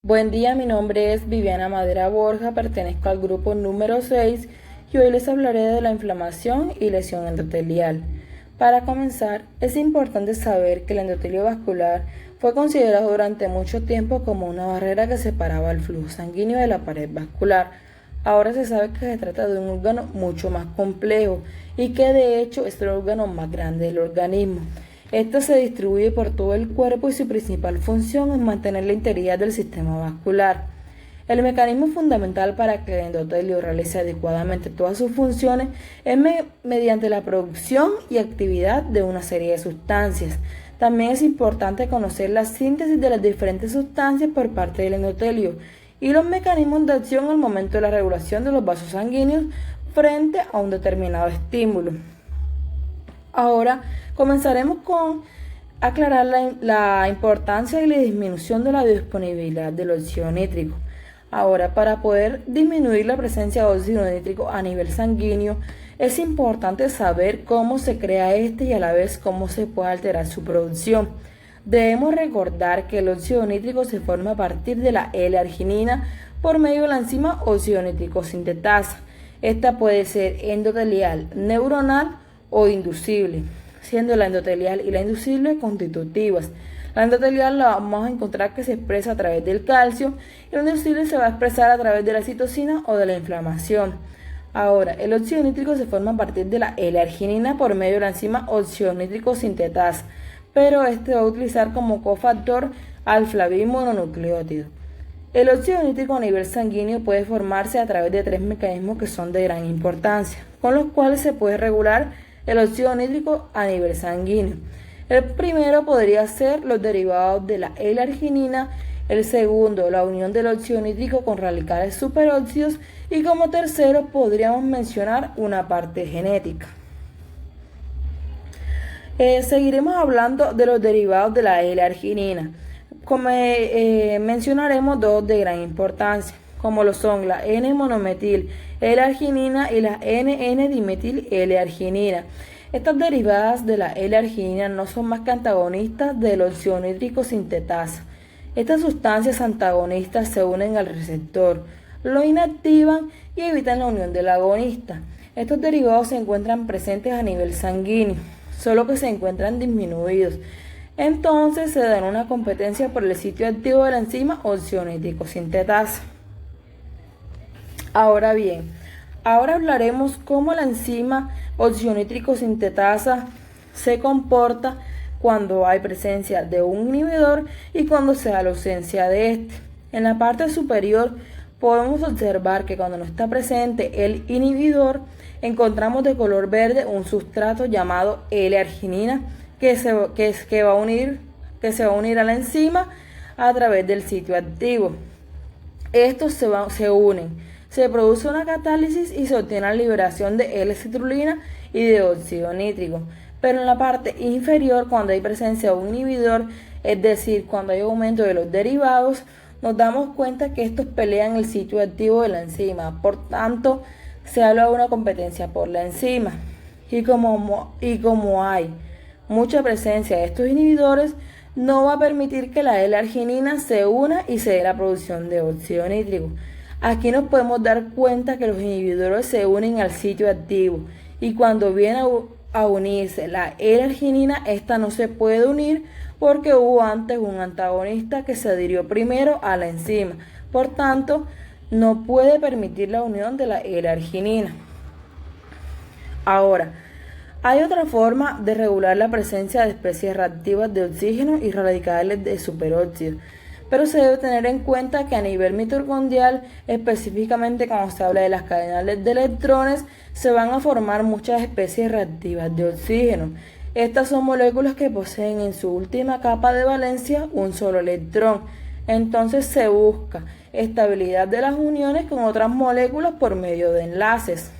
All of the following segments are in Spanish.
Buen día, mi nombre es Viviana Madera Borja, pertenezco al grupo número 6 y hoy les hablaré de la inflamación y lesión endotelial. Para comenzar, es importante saber que el endotelio vascular fue considerado durante mucho tiempo como una barrera que separaba el flujo sanguíneo de la pared vascular. Ahora se sabe que se trata de un órgano mucho más complejo y que de hecho es el órgano más grande del organismo. Este se distribuye por todo el cuerpo y su principal función es mantener la integridad del sistema vascular. El mecanismo fundamental para que el endotelio realice adecuadamente todas sus funciones es mediante la producción y actividad de una serie de sustancias. También es importante conocer la síntesis de las diferentes sustancias por parte del endotelio y los mecanismos de acción al momento de la regulación de los vasos sanguíneos frente a un determinado estímulo. Ahora comenzaremos con aclarar la importancia y la disminución de la biodisponibilidad del óxido nítrico. Ahora, para poder disminuir la presencia de óxido nítrico a nivel sanguíneo, es importante saber cómo se crea este y a la vez cómo se puede alterar su producción. Debemos recordar que el óxido nítrico se forma a partir de la L-arginina por medio de la enzima óxido nítrico sintetasa. Esta puede ser endotelial, neuronal o inducible, siendo la endotelial y la inducible constitutivas. La endotelial la vamos a encontrar que se expresa a través del calcio y la inducible se va a expresar a través de la citocina o de la inflamación. Ahora, el óxido nítrico se forma a partir de la L-arginina por medio de la enzima óxido nítrico sintetasa, pero este va a utilizar como cofactor al flavimononucleótido. El óxido nítrico a nivel sanguíneo puede formarse a través de tres mecanismos que son de gran importancia, con los cuales se puede regular el óxido nítrico a nivel sanguíneo. El primero podría ser los derivados de la L-arginina, el segundo la unión del óxido nítrico con radicales superóxidos y como tercero podríamos mencionar una parte genética. Seguiremos hablando de los derivados de la L-arginina. Mencionaremos dos de gran importancia, como lo son la N-monometil L-arginina y la N-N-dimetil L-arginina. Estas derivadas de la L-arginina no son más que antagonistas del óxido nítrico sintetasa. Estas sustancias antagonistas se unen al receptor, lo inactivan y evitan la unión del agonista. Estos derivados se encuentran presentes a nivel sanguíneo, solo que se encuentran disminuidos. Entonces se dan una competencia por el sitio activo de la enzima óxido nítrico sintetasa. Ahora bien, ahora hablaremos cómo la enzima óxido nítrico sintetasa se comporta cuando hay presencia de un inhibidor y cuando se da la ausencia de este. En la parte superior podemos observar que cuando no está presente el inhibidor, encontramos de color verde un sustrato llamado L-arginina que se va a unir a la enzima a través del sitio activo. Estos se unen. Se produce una catálisis y se obtiene la liberación de L-citrulina y de óxido nítrico. Pero en la parte inferior, cuando hay presencia de un inhibidor, es decir, cuando hay aumento de los derivados, nos damos cuenta que estos pelean el sitio activo de la enzima. Por tanto, se habla de una competencia por la enzima. Y como hay mucha presencia de estos inhibidores, no va a permitir que la L-arginina se una y se dé la producción de óxido nítrico. Aquí nos podemos dar cuenta que los inhibidores se unen al sitio activo y cuando viene a unirse la L-arginina, esta no se puede unir porque hubo antes un antagonista que se adhirió primero a la enzima. Por tanto, no puede permitir la unión de la L-arginina. Ahora, hay otra forma de regular la presencia de especies reactivas de oxígeno y radicales de superóxido. Pero se debe tener en cuenta que a nivel mitocondrial, específicamente cuando se habla de las cadenas de electrones, se van a formar muchas especies reactivas de oxígeno. Estas son moléculas que poseen en su última capa de valencia un solo electrón. Entonces se busca estabilidad de las uniones con otras moléculas por medio de enlaces.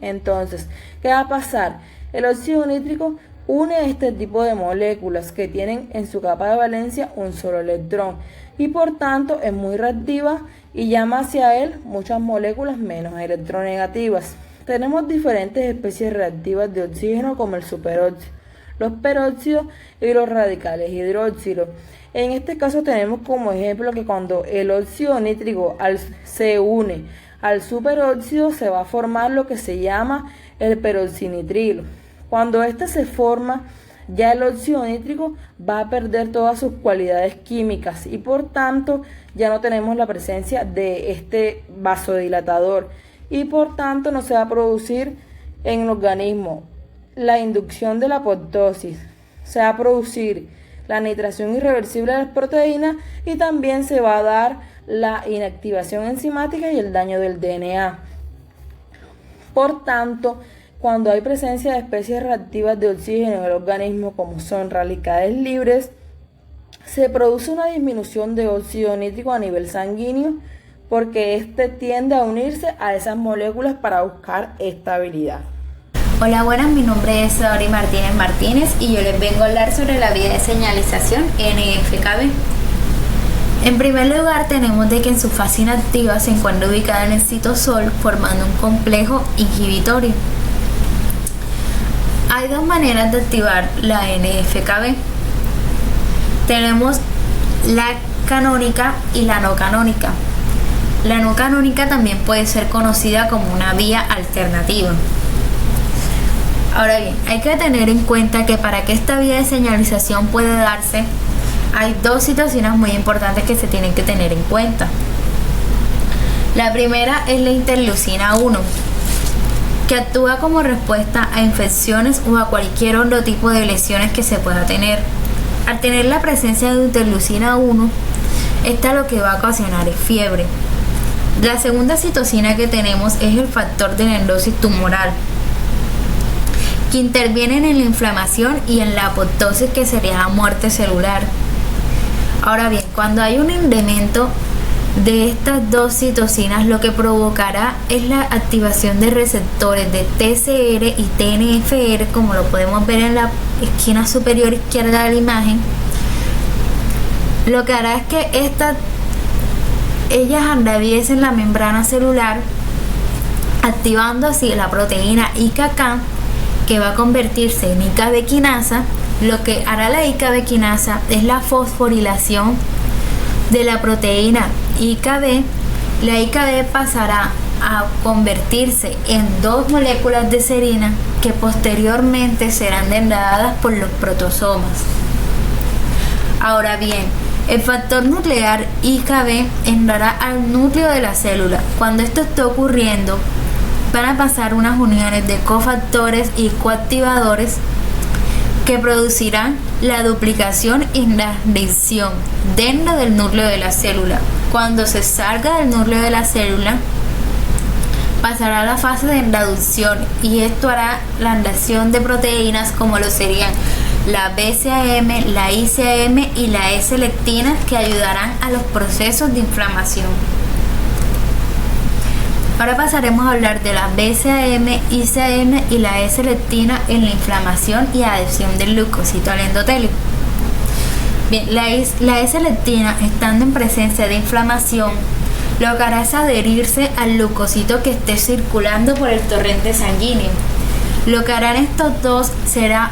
Entonces, ¿qué va a pasar? El óxido nítrico une este tipo de moléculas que tienen en su capa de valencia un solo electrón y por tanto es muy reactiva y llama hacia él muchas moléculas menos electronegativas. Tenemos diferentes especies reactivas de oxígeno como el superóxido, los peróxidos y los radicales hidroxilo. En este caso tenemos como ejemplo que cuando el óxido nítrico se une al superóxido se va a formar lo que se llama el peroxinitrilo. Cuando este se forma, ya el óxido nítrico va a perder todas sus cualidades químicas y por tanto ya no tenemos la presencia de este vasodilatador y por tanto no se va a producir en el organismo la inducción de la apoptosis, se va a producir la nitración irreversible de las proteínas y también se va a dar la inactivación enzimática y el daño del DNA. Por tanto, cuando hay presencia de especies reactivas de oxígeno en el organismo, como son radicales libres, se produce una disminución de óxido nítrico a nivel sanguíneo porque éste tiende a unirse a esas moléculas para buscar estabilidad. Hola, buenas, mi nombre es Saori Martínez y yo les vengo a hablar sobre la vía de señalización NF-κB. En primer lugar, tenemos de que en su fase inactiva se encuentra ubicada en el citosol formando un complejo inhibitorio. Hay dos maneras de activar la NF-κB. Tenemos la canónica y la no canónica. La no canónica también puede ser conocida como una vía alternativa. Ahora bien, hay que tener en cuenta que para que esta vía de señalización pueda darse, hay dos citocinas muy importantes que se tienen que tener en cuenta. La primera es la interleucina 1, que actúa como respuesta a infecciones o a cualquier otro tipo de lesiones que se pueda tener. Al tener la presencia de interleucina 1, esta lo que va a ocasionar es fiebre. La segunda citocina que tenemos es el factor de necrosis tumoral, que intervienen en la inflamación y en la apoptosis, que sería la muerte celular. Ahora bien, cuando hay un incremento de estas dos citocinas, lo que provocará es la activación de receptores de TCR y TNFR, como lo podemos ver en la esquina superior izquierda de la imagen. Lo que hará es que ellas atraviesen la membrana celular, activando así la proteína IKK, que va a convertirse en IKB quinasa. Lo que hará la IKB quinasa es la fosforilación de la proteína IKB. La IKB pasará a convertirse en dos moléculas de serina que posteriormente serán degradadas por los protosomas. Ahora bien, el factor nuclear IKB entrará al núcleo de la célula. Cuando esto esté ocurriendo, van a pasar unas uniones de cofactores y coactivadores que producirán la duplicación y la división dentro del núcleo de la célula. Cuando se salga del núcleo de la célula, pasará a la fase de reducción y esto hará la reacción de proteínas como lo serían la BCAM, la ICAM y la S-lectina, que ayudarán a los procesos de inflamación. Ahora pasaremos a hablar de la BCAM, ICAM y la S-lectina en la inflamación y adhesión del leucocito al endotelio. Bien, la S-lectina, estando en presencia de inflamación, lo que hará es adherirse al leucocito que esté circulando por el torrente sanguíneo. Lo que harán estos dos será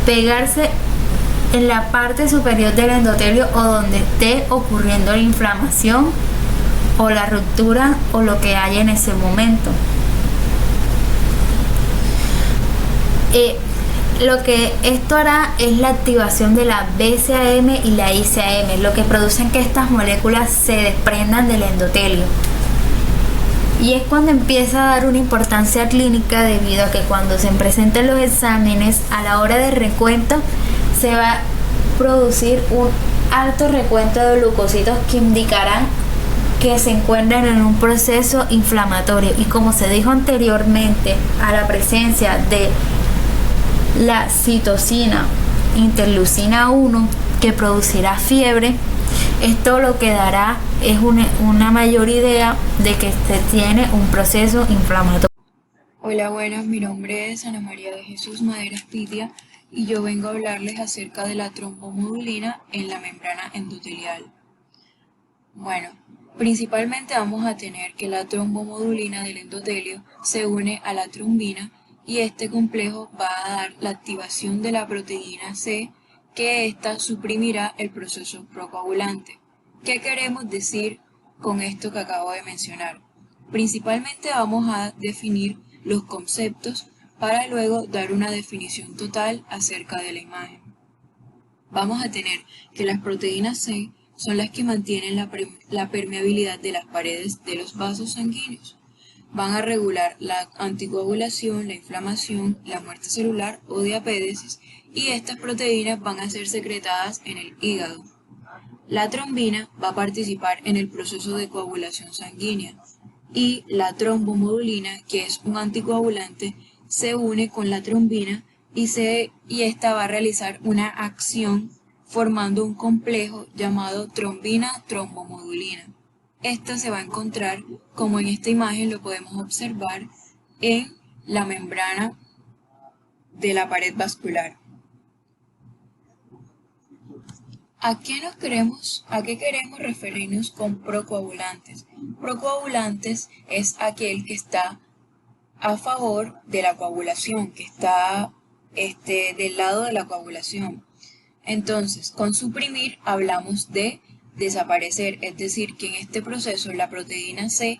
pegarse en la parte superior del endotelio o donde esté ocurriendo la inflamación o la ruptura o lo que haya en ese momento. Lo que esto hará es la activación de la BCAM y la ICAM, lo que producen que estas moléculas se desprendan del endotelio. Y es cuando empieza a dar una importancia clínica, debido a que cuando se presenten los exámenes, a la hora de recuento se va a producir un alto recuento de leucocitos que indicarán que se encuentran en un proceso inflamatorio. Y como se dijo anteriormente, a la presencia de la citocina interleucina 1, que producirá fiebre, esto lo que dará es una mayor idea de que se tiene un proceso inflamatorio. Hola, buenas, mi nombre es Ana María de Jesús Madera Espitia y yo vengo a hablarles acerca de la trombomodulina en la membrana endotelial. Bueno, principalmente vamos a tener que la trombomodulina del endotelio se une a la trombina y este complejo va a dar la activación de la proteína C, que ésta suprimirá el proceso procoagulante. ¿Qué queremos decir con esto que acabo de mencionar? Principalmente vamos a definir los conceptos para luego dar una definición total acerca de la imagen. Vamos a tener que las proteínas C son las que mantienen la permeabilidad de las paredes de los vasos sanguíneos. Van a regular la anticoagulación, la inflamación, la muerte celular o diapédesis, y estas proteínas van a ser secretadas en el hígado. La trombina va a participar en el proceso de coagulación sanguínea, y la trombomodulina, que es un anticoagulante, se une con la trombina y esta va a realizar una acción formando un complejo llamado trombina-trombomodulina. Esta se va a encontrar, como en esta imagen lo podemos observar, en la membrana de la pared vascular. ¿A qué queremos referirnos con procoagulantes? Procoagulantes es aquel que está a favor de la coagulación, que está del lado de la coagulación. Entonces, con suprimir hablamos de desaparecer, es decir, que en este proceso la proteína C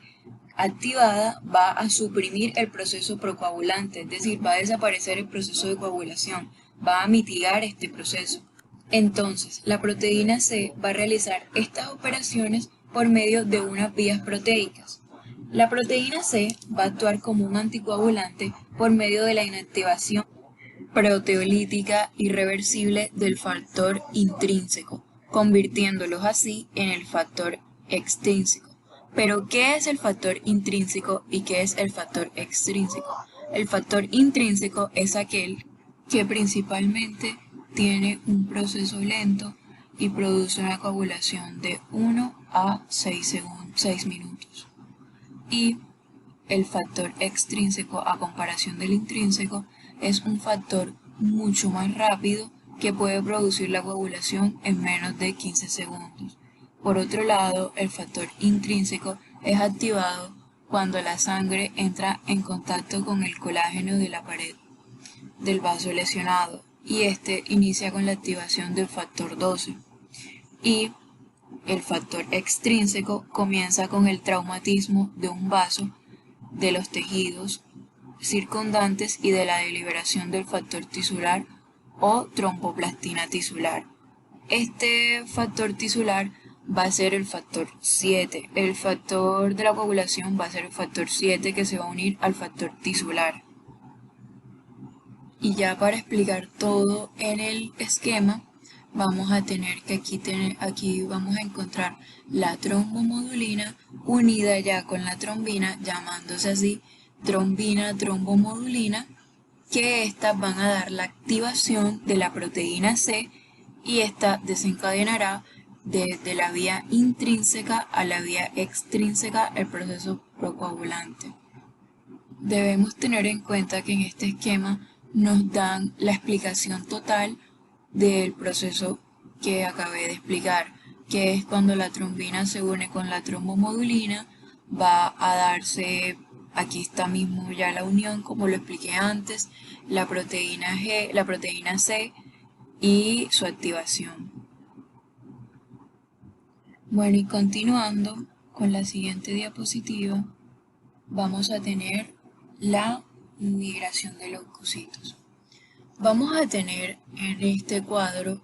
activada va a suprimir el proceso procoagulante, es decir, va a desaparecer el proceso de coagulación, va a mitigar este proceso. Entonces, la proteína C va a realizar estas operaciones por medio de unas vías proteicas. La proteína C va a actuar como un anticoagulante por medio de la inactivación proteolítica irreversible del factor intrínseco, convirtiéndolos así en el factor extrínseco. Pero, ¿qué es el factor intrínseco y qué es el factor extrínseco? El factor intrínseco es aquel que principalmente tiene un proceso lento y produce una coagulación de 1 a 6 minutos. Y el factor extrínseco, a comparación del intrínseco, es un factor mucho más rápido que puede producir la coagulación en menos de 15 segundos. Por otro lado, el factor intrínseco es activado cuando la sangre entra en contacto con el colágeno de la pared del vaso lesionado, y este inicia con la activación del factor 12. Y el factor extrínseco comienza con el traumatismo de un vaso, de los tejidos circundantes y de la deliberación del factor tisular o tromboplastina tisular. Este factor tisular va a ser el factor 7. El factor de la coagulación va a ser el factor 7, que se va a unir al factor tisular. Y ya para explicar todo en el esquema, vamos a tener que aquí vamos a encontrar la trombomodulina unida ya con la trombina, llamándose así trombina-trombomodulina, que estas van a dar la activación de la proteína C, y esta desencadenará desde la vía intrínseca a la vía extrínseca el proceso procoagulante. Debemos tener en cuenta que en este esquema nos dan la explicación total del proceso que acabé de explicar, que es cuando la trombina se une con la trombomodulina, va a darse, aquí está mismo ya la unión, como lo expliqué antes, la proteína C y su activación. Bueno, y continuando con la siguiente diapositiva, vamos a tener la migración de leucocitos. Vamos a tener en este cuadro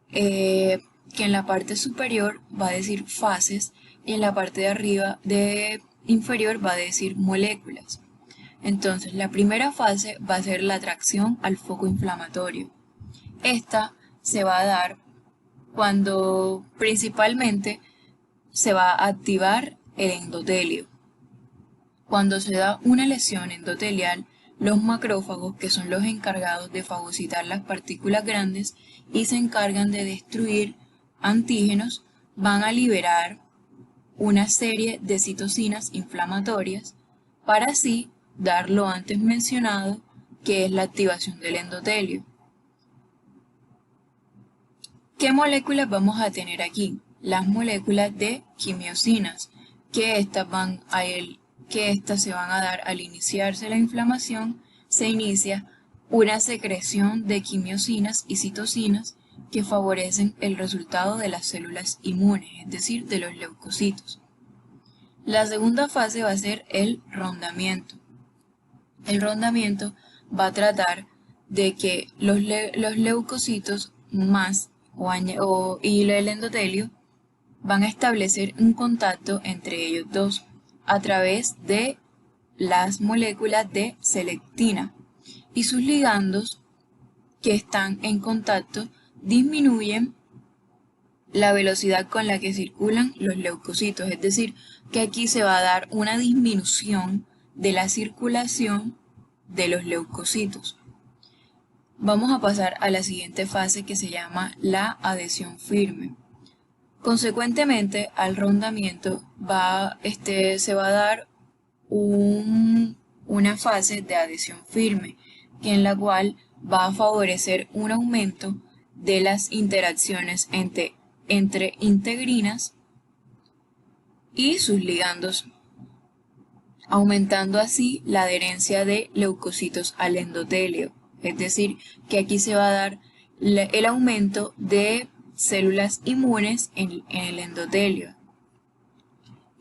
que en la parte superior va a decir fases y en la parte de arriba inferior va a decir moléculas. Entonces, la primera fase va a ser la atracción al foco inflamatorio. Esta se va a dar cuando principalmente se va a activar el endotelio. Cuando se da una lesión endotelial, los macrófagos, que son los encargados de fagocitar las partículas grandes y se encargan de destruir antígenos, van a liberar una serie de citocinas inflamatorias para así dar lo antes mencionado, que es la activación del endotelio. ¿Qué moléculas vamos a tener aquí? Las moléculas de quimiosinas, que estas se van a dar al iniciarse la inflamación se inicia una secreción de quimiosinas y citocinas que favorecen el resultado de las células inmunes, es decir, de los leucocitos. La segunda fase va a ser el rondamiento. El rondamiento va a tratar de que los leucocitos y el endotelio van a establecer un contacto entre ellos dos a través de las moléculas de selectina, y sus ligandos que están en contacto disminuyen la velocidad con la que circulan los leucocitos, es decir, que aquí se va a dar una disminución de la circulación de los leucocitos. Vamos a pasar a la siguiente fase, que se llama la adhesión firme. Consecuentemente al rondamiento se va a dar una fase de adhesión firme, en la cual va a favorecer un aumento de las interacciones entre integrinas y sus ligandos, aumentando así la adherencia de leucocitos al endotelio. Es decir, que aquí se va a dar el aumento de células inmunes en el endotelio.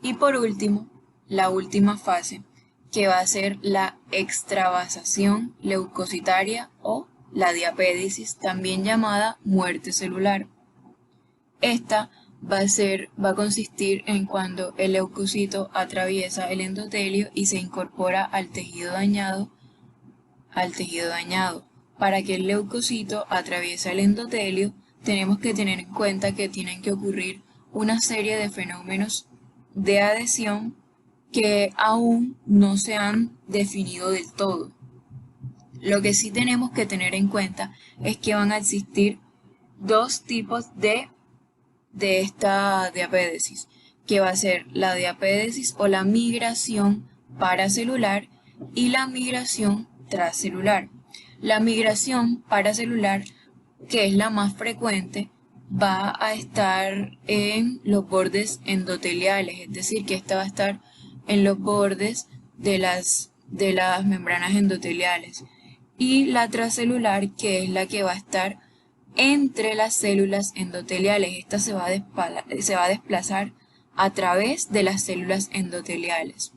Y por último, la última fase, que va a ser la extravasación leucocitaria o la diapédesis, también llamada muerte celular. Esta va a consistir en cuando el leucocito atraviesa el endotelio y se incorpora al tejido dañado. Para que el leucocito atraviese el endotelio, tenemos que tener en cuenta que tienen que ocurrir una serie de fenómenos de adhesión que aún no se han definido del todo. Lo que sí tenemos que tener en cuenta es que van a existir dos tipos de esta diapédesis, que va a ser la diapédesis o la migración paracelular y la migración transcelular. La migración paracelular, que es la más frecuente, va a estar en los bordes endoteliales, es decir, que esta va a estar en los bordes de las membranas endoteliales. Y la transcelular, que es la que va a estar entre las células endoteliales. Esta se va a desplazar a través de las células endoteliales.